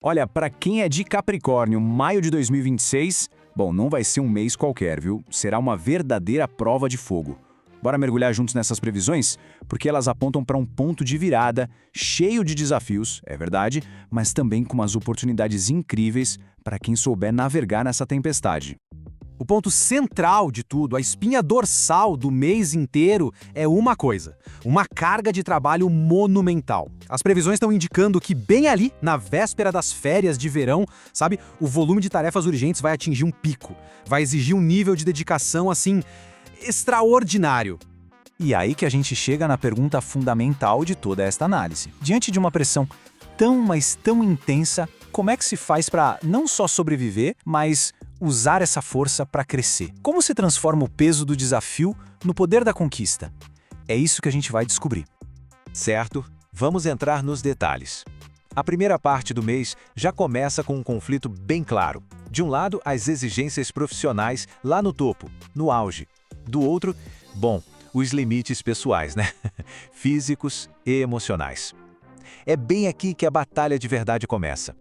Olha, para quem é de Capricórnio, maio de 2026, bom, não vai ser um mês qualquer, viu? Será uma verdadeira prova de fogo. Bora mergulhar juntos nessas previsões? Porque elas apontam para um ponto de virada, cheio de desafios, é verdade, mas também com umas oportunidades incríveis para quem souber navegar nessa tempestade. O ponto central de tudo, a espinha dorsal do mês inteiro, é uma coisa: uma carga de trabalho monumental. As previsões estão indicando que bem ali, na véspera das férias de verão, sabe, o volume de tarefas urgentes vai atingir um pico. Vai exigir um nível de dedicação, assim, extraordinário. E aí que a gente chega na pergunta fundamental de toda esta análise. Diante de uma pressão tão, mas tão intensa, como é que se faz para não só sobreviver, mas usar essa força para crescer? Como se transforma o peso do desafio no poder da conquista? É isso que a gente vai descobrir. Certo? Vamos entrar nos detalhes. A primeira parte do mês já começa com um conflito bem claro. De um lado, as exigências profissionais lá no topo, no auge. Do outro, bom, os limites pessoais, né? Físicos e emocionais. É bem aqui que a batalha de verdade começa.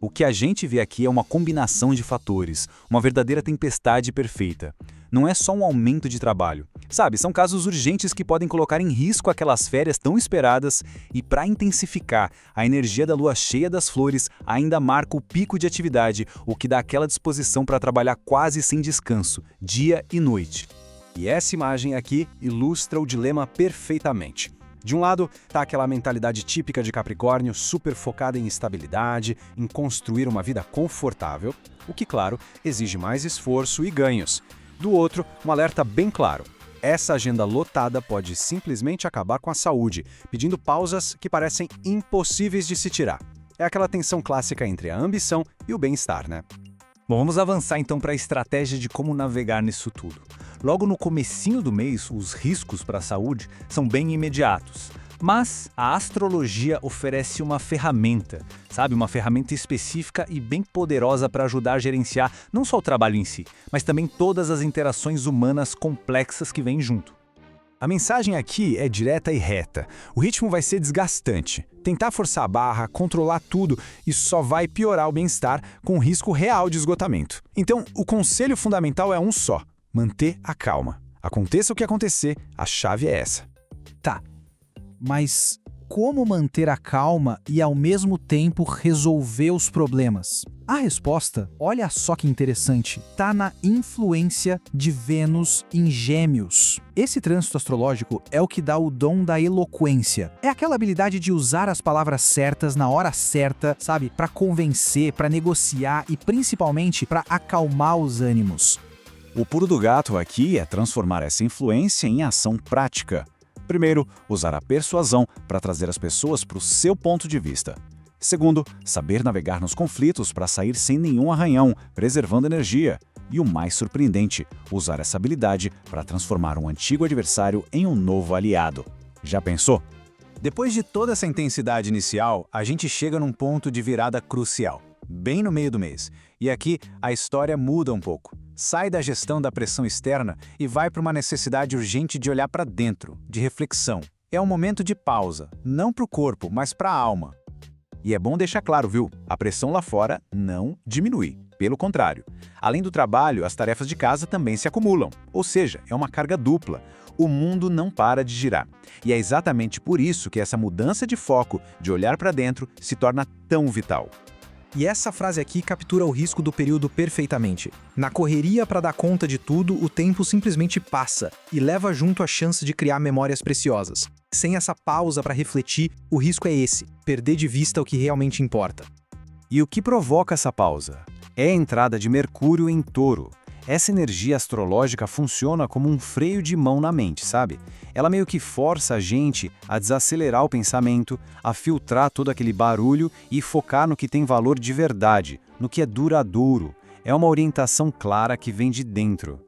O que a gente vê aqui é uma combinação de fatores, uma verdadeira tempestade perfeita. Não é só um aumento de trabalho. Sabe, são casos urgentes que podem colocar em risco aquelas férias tão esperadas e, para intensificar, a energia da lua cheia das flores ainda marca o pico de atividade, o que dá aquela disposição para trabalhar quase sem descanso, dia e noite. E essa imagem aqui ilustra o dilema perfeitamente. De um lado, está aquela mentalidade típica de Capricórnio, super focada em estabilidade, em construir uma vida confortável, o que, claro, exige mais esforço e ganhos. Do outro, um alerta bem claro: essa agenda lotada pode simplesmente acabar com a saúde, pedindo pausas que parecem impossíveis de se tirar. É aquela tensão clássica entre a ambição e o bem-estar, né? Bom, vamos avançar então para a estratégia de como navegar nisso tudo. Logo no comecinho do mês, os riscos para a saúde são bem imediatos. Mas a astrologia oferece uma ferramenta, sabe? Uma ferramenta específica e bem poderosa para ajudar a gerenciar não só o trabalho em si, mas também todas as interações humanas complexas que vêm junto. A mensagem aqui é direta e reta. O ritmo vai ser desgastante. Tentar forçar a barra, controlar tudo, isso só vai piorar o bem-estar com risco real de esgotamento. Então, o conselho fundamental é um só: manter a calma. Aconteça o que acontecer, a chave é essa. Tá, mas como manter a calma e ao mesmo tempo resolver os problemas? A resposta, olha só que interessante, tá na influência de Vênus em Gêmeos. Esse trânsito astrológico é o que dá o dom da eloquência. É aquela habilidade de usar as palavras certas na hora certa, sabe? Para convencer, para negociar e principalmente para acalmar os ânimos. O pulo do gato aqui é transformar essa influência em ação prática. Primeiro, usar a persuasão para trazer as pessoas para o seu ponto de vista. Segundo, saber navegar nos conflitos para sair sem nenhum arranhão, preservando energia. E o mais surpreendente, usar essa habilidade para transformar um antigo adversário em um novo aliado. Já pensou? Depois de toda essa intensidade inicial, a gente chega num ponto de virada crucial, bem no meio do mês. E aqui a história muda um pouco. Sai da gestão da pressão externa e vai para uma necessidade urgente de olhar para dentro, de reflexão. É um momento de pausa, não para o corpo, mas para a alma. E é bom deixar claro, viu? A pressão lá fora não diminui. Pelo contrário. Além do trabalho, as tarefas de casa também se acumulam. Ou seja, é uma carga dupla. O mundo não para de girar. E é exatamente por isso que essa mudança de foco, de olhar para dentro, se torna tão vital. E essa frase aqui captura o risco do período perfeitamente. Na correria para dar conta de tudo, o tempo simplesmente passa e leva junto a chance de criar memórias preciosas. Sem essa pausa para refletir, o risco é esse: perder de vista o que realmente importa. E o que provoca essa pausa? É a entrada de Mercúrio em Touro. Essa energia astrológica funciona como um freio de mão na mente, sabe? Ela meio que força a gente a desacelerar o pensamento, a filtrar todo aquele barulho e focar no que tem valor de verdade, no que é duradouro. É uma orientação clara que vem de dentro.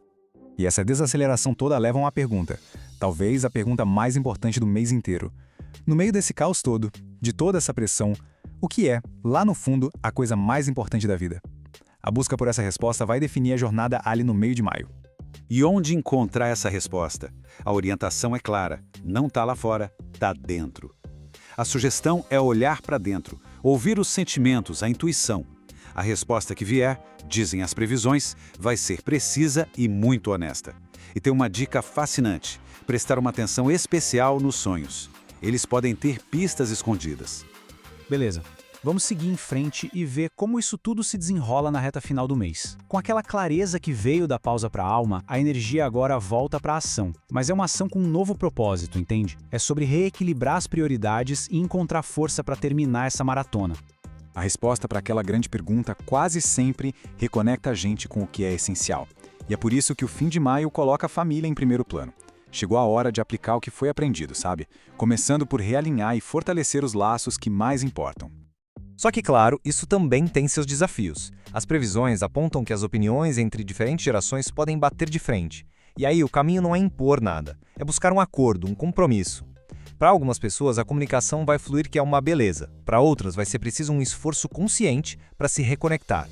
E essa desaceleração toda leva a uma pergunta, talvez a pergunta mais importante do mês inteiro. No meio desse caos todo, de toda essa pressão, o que é, lá no fundo, a coisa mais importante da vida? A busca por essa resposta vai definir a jornada ali no meio de maio. E onde encontrar essa resposta? A orientação é clara, não está lá fora, está dentro. A sugestão é olhar para dentro, Ouvir os sentimentos, a intuição. A resposta que vier, dizem as previsões, vai ser precisa e muito honesta. E tem uma dica fascinante: prestar uma atenção especial nos sonhos. Eles podem ter pistas escondidas. Beleza. Vamos seguir em frente e ver como isso tudo se desenrola na reta final do mês. Com aquela clareza que veio da pausa para a alma, a energia agora volta para a ação. Mas é uma ação com um novo propósito, entende? É sobre reequilibrar as prioridades e encontrar força para terminar essa maratona. A resposta para aquela grande pergunta quase sempre reconecta a gente com o que é essencial. E é por isso que o fim de maio coloca a família em primeiro plano. Chegou a hora de aplicar o que foi aprendido, sabe? Começando por realinhar e fortalecer os laços que mais importam. Só que, claro, isso também tem seus desafios. As previsões apontam que as opiniões entre diferentes gerações podem bater de frente. E aí o caminho não é impor nada, é buscar um acordo, um compromisso. Para algumas pessoas, a comunicação vai fluir que é uma beleza. Para outras, vai ser preciso um esforço consciente para se reconectar.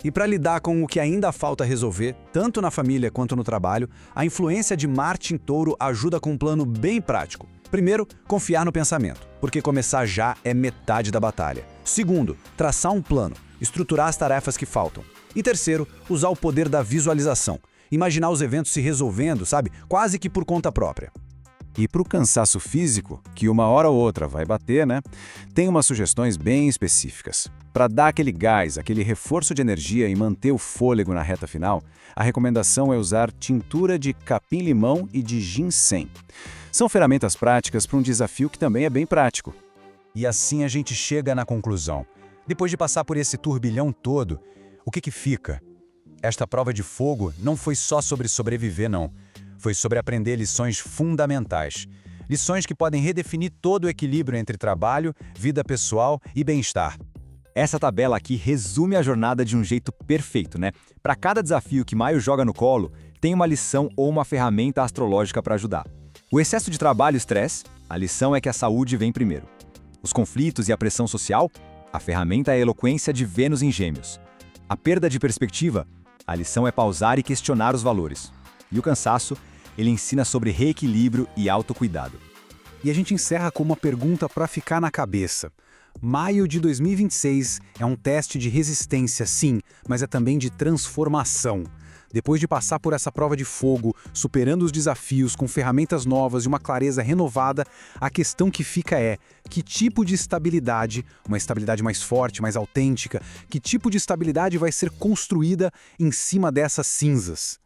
E para lidar com o que ainda falta resolver, tanto na família quanto no trabalho, a influência de Marte em Touro ajuda com um plano bem prático. Primeiro, confiar no pensamento, porque começar já é metade da batalha. Segundo, traçar um plano, estruturar as tarefas que faltam. E terceiro, usar o poder da visualização, imaginar os eventos se resolvendo, sabe, quase que por conta própria. E para o cansaço físico, que uma hora ou outra vai bater, né? Tem umas sugestões bem específicas. Para dar aquele gás, aquele reforço de energia e manter o fôlego na reta final, a recomendação é usar tintura de capim-limão e de ginseng. São ferramentas práticas para um desafio que também é bem prático. E assim a gente chega na conclusão. Depois de passar por esse turbilhão todo, o que fica? Esta prova de fogo não foi só sobre sobreviver, não. Foi sobre aprender lições fundamentais. Lições que podem redefinir todo o equilíbrio entre trabalho, vida pessoal e bem-estar. Essa tabela aqui resume a jornada de um jeito perfeito, né? Para cada desafio que Maio joga no colo, tem uma lição ou uma ferramenta astrológica para ajudar. O excesso de trabalho e estresse, a lição é que a saúde vem primeiro. Os conflitos e a pressão social, a ferramenta é a eloquência de Vênus em Gêmeos. A perda de perspectiva, a lição é pausar e questionar os valores. E o cansaço, ele ensina sobre reequilíbrio e autocuidado. E a gente encerra com uma pergunta para ficar na cabeça. Maio de 2026 é um teste de resistência, sim, mas é também de transformação. Depois de passar por essa prova de fogo, superando os desafios com ferramentas novas e uma clareza renovada, a questão que fica é: que tipo de estabilidade, uma estabilidade mais forte, mais autêntica, que tipo de estabilidade vai ser construída em cima dessas cinzas?